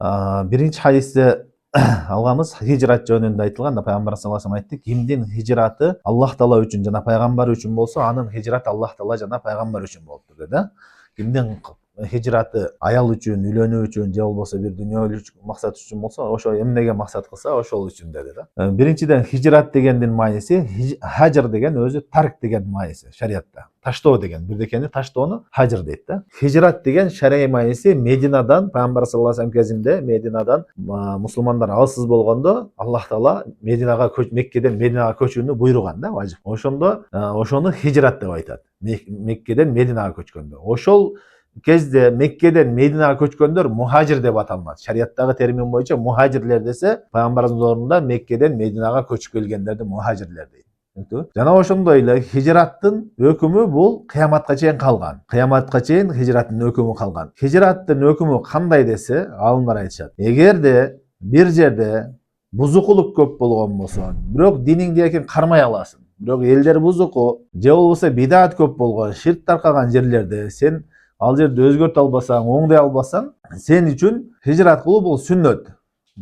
Birinchi hadisde alганыбыз hijrat жөнүндө айтылган. Пайгамбар саллаллаху алейхи айтты, кимдин hijrаты Аллах Таала үчүн жана пайгамбар үчүн болсо, анын hijrаты Аллах Таала жана пайгамбар үчүн болуптур деди. Кимдин hijrаты аял үчүн, үйлөнүү үчүн же болбосо бир дүйнөлүк максат үчүн болсо, ошо эмнеге максат кылса, ошол үчүн деди да. Биринчиден hijrat дегендин мааниси, hajr деген өзү тарк деген мааниси шариатта. Таштоо деген, бирдекени таштоону hajr дейт да. Hijrat деген шарий мааниси Мединадан, пайгамбар саллаллаху алейхи кезинде Мединадан мусулмандар алсыз болгондо, Аллах Таала Меккеден Мединага көчүүнү буйруган да, важип. Ошондо ошону hijrat деп айтат. Меккеден Мединага көчкөндө. Ошол кезде Меккеден Мединага көчкөндөр мухажир деп аталмат. Шариаттагы термин боюнча мухажирлер десе, пайгамбарыбыздын ордунда Меккеден Мединага көчүп келгендерди мухажирлер дейт. Жана ошондой эле hijrattын өкүмү бул кыяматка чейин калган. Кыяматка чейин hijrattын өкүмү калган. Hijrattын өкүмү кандай десе, алымдар айтышат. Эгерде бир жерде бузукулук көп болгон болсо, бирок диниңди эркин кармай аласың. Бирок элдер бузуку, же болбосо бидат көп болгон, ширк таркаган жерлерде сен ал жерди өзгөртө албасаң, оңдой албасаң, сен үчүн hijrat кылуу бул сүннөт.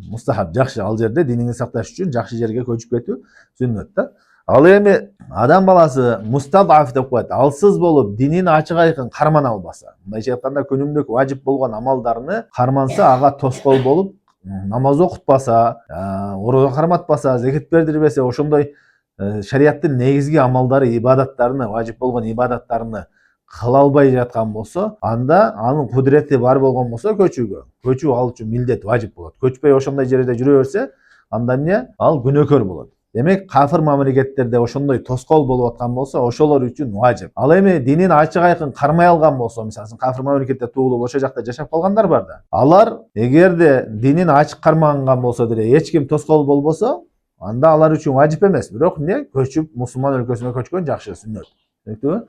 Мустахаб, жакшы, ал жерде диниңди сакташ үчүн жакшы жерге көчүп кетүү сүннөт да. Ал эми адам баласы мустадаф деп коет, алсыз болуп, динин ачык айкын кармана албаса, мындайча айтканда күнүмдүк важип болгон амалдарны карманса, ага тоскоол болуп, намаз окутпаса, орозо карматпаса, зекет бердирбесе, ошондой шариаттын негизги амалдары, ибадаттарыны, важип болгон ибадаттарыны кыла албай жаткан болсо, анда анын кудурети бар болгон болсо көчүү ал үчүн милдет, важип болот. Көчпөй ошондой жерде жүрө берсе, анда эмне? Ал күнөөкөр болот. Демек, кафир мамлекеттерде ошондой тоскоол болуп аткан болсо, ошолор үчүн важип. Ал эми динин ачык айкын кармай алган болсо, мисалы кафир мамлекетте туулуп ошол жакта жашап калгандар бар да. Алар эгерде динин ачык карманган болсо деле, эч ким тоскоол болбосо, анда алар үчүн важип эмес. Бирок эмне? Көчүп мусулман өлкөсүнө көчкөн жакшы, сүннөт.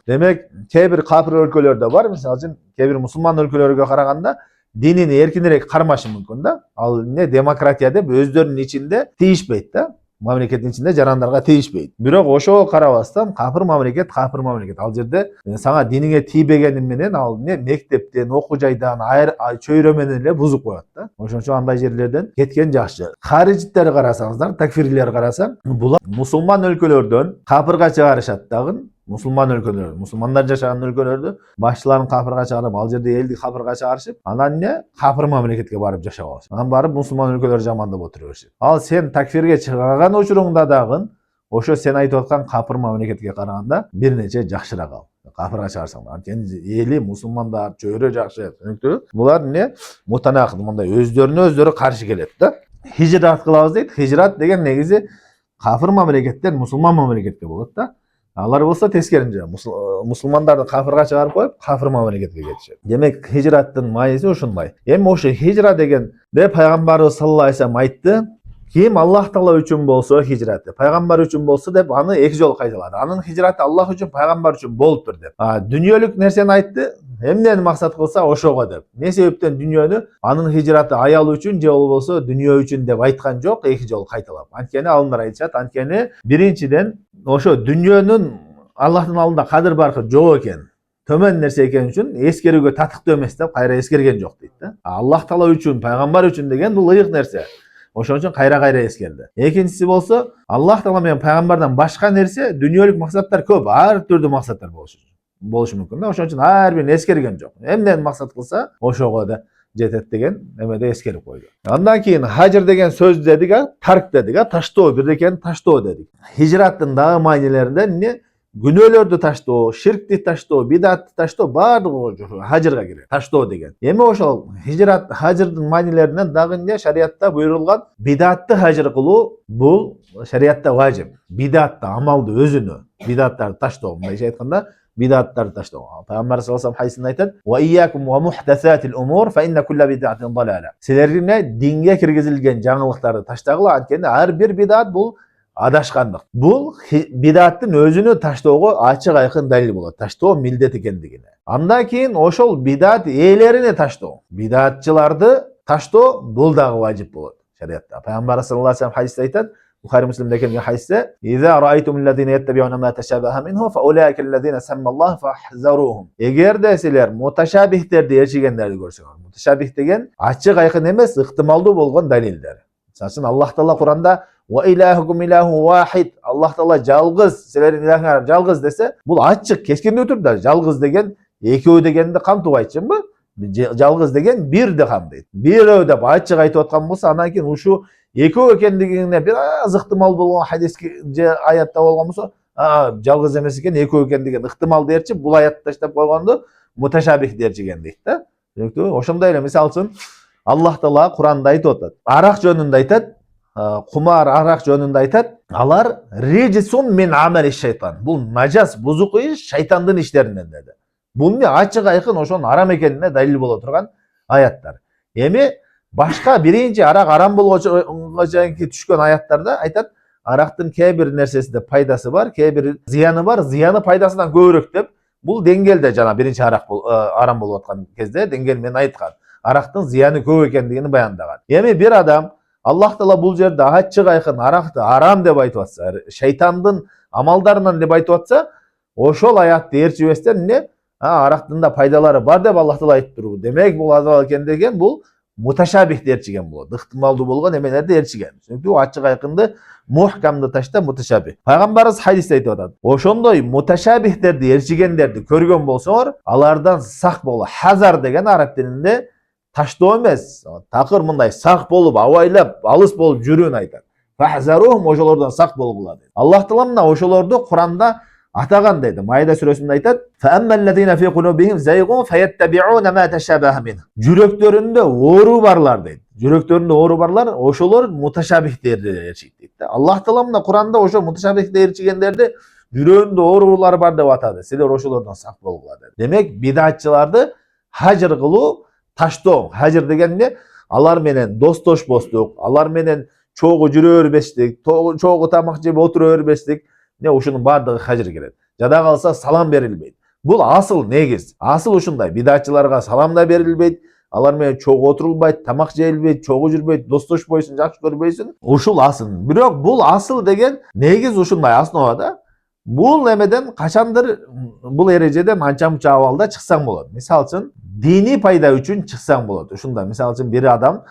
Демек, кээ бир кафир өлкөлөрдө бар, мисалы үчүн кээ бир мусулман өлкөлөргө караганда динин эркинирээк кармашы мүмкүн да. Ал эмне? Демократия деп өздөрүнүн ичинде тийишпейт да. Мамлекеттин ичинде жарандарга тийишпейт. Бирок ошого карабастан кафир мамлекет. Ал жерде сага диниңе тийбегени менен ал эмне? Мектептен, окуу жайдан, чөйрө менен эле бузуп коет да. Ошон үчүн андай жерлерден кеткен жакшы. Харижиттерди карасаңыздар, такфирлерди карасаң, булар мусулман өлкөлөрдөн кафирга чыгарышат дагы. Мусулман өлкөлөр, мусулмандар жашаган өлкөлөрдө башчыларын кафирга чыгарып, ал жерде элди кафирга чыгарышып, анан эмне? Кафир мамлекетке барып жашап алышат. Анан барып мусулман өлкөлөр жамандап отура беришет. Ал сен такфирге чыгарган учуруңда дагы ошо сен айтып аткан кафир мамлекетке караганда бир нече жакшыраак ал. Кафирга чыгарсаң, анткени эли мусулмандар, чөйрө жакшы, түшүнүктүбү? Булар эмне? Мутанакыд, мындай өздөрүнө өздөрү каршы келет да. Hijrat кылабыз дейт. Hijrat деген негизи кафир мамлекеттен мусулман мамлекетке болот да. Алар болсо тескеринче, мусулмандарды кафирга чыгарып коюп, кафир мамлекетке кетишет. Демек, hijrattын мааниси ушундай. Эми ошо hijra дегенде пайгамбарыбыз саллаллаху алейхи вассалам айтты, ким Аллах Таала үчүн болсо hijrаты, пайгамбар үчүн болсо деп аны эки жолу кайталады. Анын hijrаты Аллах үчүн, пайгамбар үчүн болуптур деп. Дүнүйөлүк нерсени айтты, эмнени максат кылса ошого деп. Не себептен дүнүйөнү анын hijrаты аял үчүн же болбосо дүнүйө үчүн деп айткан жок, эки жолу кайталап. Анткени алымдар айтышат, анткени биринчиден ошо дүнүйөнүн Аллахтын алдында кадыр баркы жок экен, төмөн нерсе экени үчүн эскерүүгө татыктуу эмес деп кайра эскерген жок дейт да. Аллах Таала үчүн, пайгамбар үчүн деген бул ыйык нерсе. Ошон үчүн кайра эскерди. Экинчиси болсо, Аллах Таала менен пайгамбардан башка нерсе, дүнүйөлүк максаттар көп, ар түрдүү максаттар болушу мүмкүн да. Ошон үчүн ар бирин эскерген жок. Эмнени максат кылса, ошого да жетет деген эмеде эскерип койду. Андан кийин hajr деген сөз дедик, тарк дедик, таштоо, бирдекени таштоо дедик. Hijrattын дагы маанилеринде эмне? Күнөөлөрдү таштоо, ширкти таштоо, бидатты таштоо баардыгы hajrга кирет. Таштоо деген. Эми ошол hajrдын маанилеринен дагы эмне? Шариатта буйрулган бидатты hajr кылуу бул шариатта важип. Бидатты амалды өзүнө, бидаттарды таштоо, мындайча айтканда бидаттарды таштоо. Пайгамбар саллаллаху алейхи хадисинде айтат: "Ва iyyakum wa muhdasatil umur fa inna kulla bid'atin dalala." Силерге динге киргизилген жаңылыктарды таштагыла, анткени ар бир бидат бул адашкандык. Бул бидаттын өзүнө таштоого ачык айкын далил болот. Таштоо милдет экендигине. Андан кийин ошол бидат ээлерине таштоо, бидатчыларды таштоо бул дагы важип болот шариатта. Пайгамбар саллаллаху алейхи хадисте айтат: Buxoriy Muslimda kelgan hadisda "Iza ra'aytumul-ladzina yattabi'una ma tashabaha minhu fa ulaikal-ladzina sammallohu fahzaruhum." Eğer de sizler mutashabihlerdi erişigenlerdi görsеңер. Mutashabih degen açık ayıkın emas, ıhtimalda bolgan dalildir. Mesela Allah Taala Kur'anda "Wa ilahukum ilahun wahid." Allah Taala жалгыз, sizlerin ilahınız жалгыз dese, bu açık, keskin ötür da жалгыз degen ekөө degенди камтып айтчынбы? Жалгыз деген бир де камдайт. Бирөө деп ачык айтып аткан болсо, андан кийин ушу экөө экендигине бир аз ыктымал болгон хадиске же аятта болгон болсо, жалгыз эмес экен, экөө экен деген ыктымал дерчи, бул аятты таштап койгонду муташабих дерчиген дейт да. Түшүнүктүүбү? Ошондой эле мисалы үчүн Аллах Таала Куранда айтып атат. Арак жөнүндө айтат, кумар арак жөнүндө айтат. Алар риджисун мин амали шайтан. Бул нажас, бузук иш шайтандын иштеринен деди. Бул не ачык айкын ошонун арам экенине далил боло турган аяттар. Эми башка биринчи арак арам болгонго чейинки түшкөн аяттарда айтат, арактын кээ бир нерсесинде пайдасы бар, кээ бир зыяны бар, зыяны пайдасынан көбүрөөк деп. Бул деңгээлде жана биринчи арак арам болуп аткан кезде деңгээл менен айткан. Арактын зыяны көп экендигин баяндаган. Эми бир адам Аллах Таала бул жерде ачык айкын аракты арам деп айтып атса, шайтандын амалдарынан деп айтып атса, ошол аятты ээрчибестен эмне? Арактын да пайдалары бар деп Аллах Таала айтып турду. Демек бул азал экен деген бул муташабих дерчиген болот. Ыктымалдуу болгон эмелерди ээрчиген. Çünkü ачык айкынды мухкамды ташта муташабих. Пайгамбарыбыз хадисте айтып атат. Ошондой муташабихтерди ээрчигендерди көргөн болсоңор, алардан сак боло. Хазар деген араб тилинде таштоо эмес, такыр мындай сак болуп, абайлап, алыс болуп жүрүүнү айтат. Фахзарухум, ошолордон сак болгула дейт. Аллах Таала мына ошолорду Куранда атаган deydi. Maide suresinde aytat: "Fe'emmellezine fi kulubihim zaygun feyettebi'un ma teşabaha min." Yüreklerinde oğru barlar deydi. Yüreklerinde oğru barlar, oşolor mutaşabihlerdi erçik deydi. Allah Taala Kur'anda oşo mutaşabihler erçigenlerde yüreğinde oğrular bar dep atadı. Sizler oşolordan sak bolgular dedi. Demek bidatçılardı hacır kılуу, taştoo. Hacır degen ne? Alar menen dostoş bostuk, alar menen çoğu жүрө өрбештик, çoğu тамак жеп отура өрбештик. Ne uşunun bardығы hacır келет. Жада қалса салам берилбейт. Бул асыл негиз. Асыл ушундай. Бидатчыларга салам да берилбейт. Алар менен чогуу отурулбайт, тамак жейилбейт, чогуу жүрбөйт, достошпойсуң, жакшы көрбөйсүң. Ушул асыл. Бирок бул асыл деген негиз ушундай основада. Бул эмеден качандыр бул эрежеден анча-мунча абалда чыксаң болот. Мисалы үчүн диний пайда үчүн чыксаң болот. Ушундай. Мисалы үчүн бир адам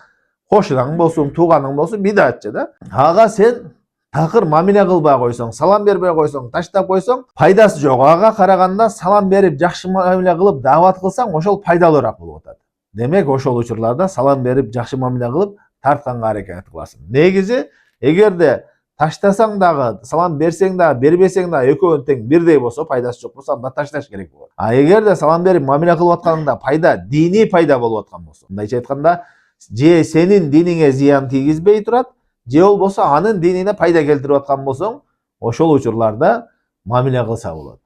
кошунаң болсун, тууганың болсун, бидатчы да. Ага сен такыр мамиле кылбай койсоң, салам бербей койсоң, таштап койсоң, пайдасы жок. Ага караганда салам берип, жакшы мамиле кылып, дават кылсаң, ошол пайдалуураак болуп атат. Демек, ошол учурларда салам берип, жакшы мамиле кылып, тартканга аракет кыласың. Негизи, эгерде таштасаң дагы, салам берсең да, бербесең да экөөнүн тең бирдей болсо, пайдасы жок болсо, анда ташташ керек болот. Эгерде салам берип, мамиле кылып атканда пайда, диний пайда болуп аткан болсо, мындайча айтканда, же сенин диниңе зыян тийгизбей турат, же болбосо анын динине пайда келтирип аткан болсоң, ошол учурларда мамиле кылса болот.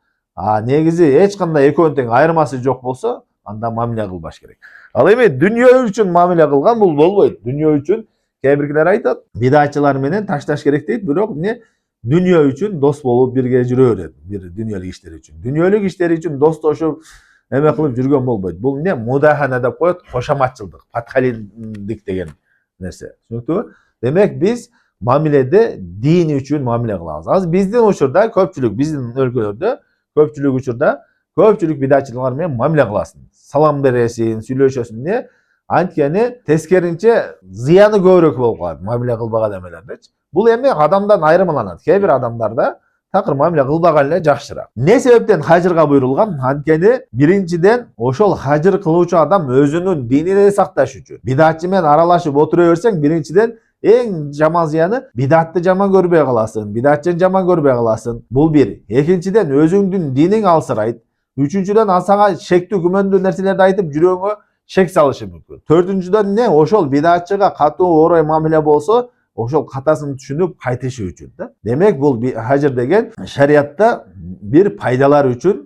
Негизи эч кандай экөөнүн тең айырмасы жок болсо, анда мамиле кылбаш керек. Ал эми дүнүйө үчүн мамиле кылган бул болбойт. Дүнүйө үчүн кээ биркилер айтат, бидатчылар менен ташташ керек дейт, бирок эмне дүнүйө үчүн дос болуп бирге жүрө берет, бир дүнүйөлүк иштер үчүн. Дүнүйөлүк иштер үчүн достошуп, эме кылып жүргөн болбойт. Бул эмне мудахана деп коет, кошаматчылдык, патхалиндик деген нерсе. Түшүнүктүүбү? Demek biz mamilede din üçün mamile kılabız. Az bizden uçurda köpçülük, bizden ülkelerde köpçülük uçurda köpçülük bidatçılar menен mamile kılasın. Salam beresin, süйлөшөсүн diye. Antkeni teskerince ziyanı köpürөөк болуп калат мамиле кылбаган эмелерде. Бул эми адамдан айырмаланат. Кээ бир адамдарда такыр мамиле кылбаган эле жакшыраак. Не себептен хажырга буйрулган? Анткени биринчиден ошол хажыр кылуучу адам өзүнүн динини сакташ үчүн. Бидатчы менен аралашып отура берсең, биринчиден эң жаман зыяны бидатты жаман көрбөй каласың, бидатчыны жаман көрбөй каласың. Бул бир. Экинчиден өзүңдүн диниң алсырайт. Үчүнчүдөн сага шектүү күмөндүү нерселерди айтып жүрөгүңө шек салышы мүмкүн. Төртүнчүдөн не? Ошол бидатчыга катуу орой мамиле болсо, ошол катасын түшүнүп кайтышы үчүн да. Демек бул хажыр деген шариатта бир пайдалар үчүн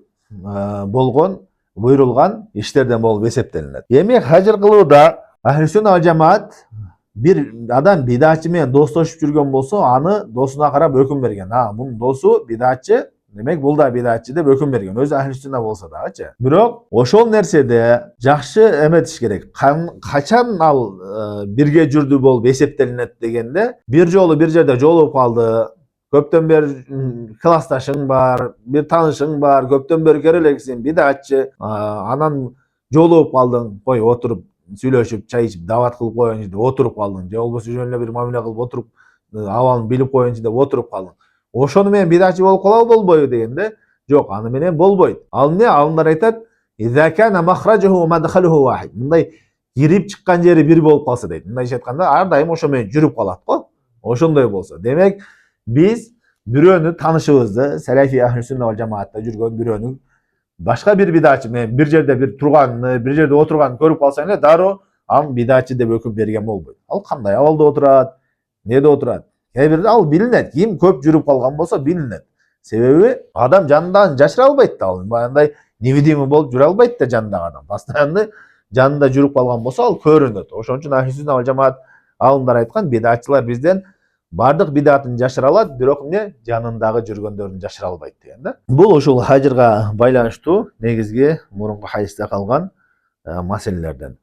болгон, буйрулган иштерден болуп эсептелинет. Эми хажыр кылууда ахли-сүнна вал жамаат bir adam bidatçı менен достошуп жүргөн болсо, аны досуна карап өкүм берген. Мунун досу биdatчы, Demek bul da bidatçı dep höküm bergen. Özü ahli sünnet bolsa dagıçı. Birok oşol nersede jakşı emetiş gerek. Kaçan al birge jürdü bolup eseptelinet degende bir jolu bir jerde jolup kaldı. Köpten beri klastaşın var, bir tanışın var, köpten beri kereleksin bidatçı. Anan jolup kaldın, koy oturup süйлöşüp çay içip davat kılıp koyunca oturup kaldın. Je bolbosa jönle bir mamile kılıp oturup abalını bilip koyunca oturup kaldın. Oşonu menen bidatçı bolup kala bolboyu degende, jok, аны menen bolboyt. Al ne? Alımlar aytat, "İza kana mahrajuhu ve madkhaluhu wahid." Bunday girip çıkkan jeri bir bolup kalsa deyt. Bunday aytkanda ar daim oşo menen jürüp kalat go. Oşondoy bolsa. Demek biz biröөнү tanışыбызды, Selefi Ahli Sünnet vel Cemaat'ta жүргөн biröөнү başka bir bidatçı menen bir jerde bir turganını, bir jerde oturganını görüp kalsaң эле darоо al bidatçı dep höküm bergen bolboyt. Al kандай abалда oturat, неде oturat? Кээ бирде ал билинет. Ким көп жүрүп калган болсо билинет. Себеби адам жанынан жашыра албайт да ал. Баягындай невидимый болуп жүрө албайт да жанындагы адам. Постоянно жанында жүрүп калган болсо ал көрүнөт. Ошон үчүн Ахли Сүннат vel Жамаат алымдар айткан бидатчылар бизден бардык бидатын жашыра алат, бирок эмне жанындагы жүргөндөрүн жашыра албайт деген да. Бул ушул хажырга байланыштуу негизги мурунку хадисте калган маселелерден.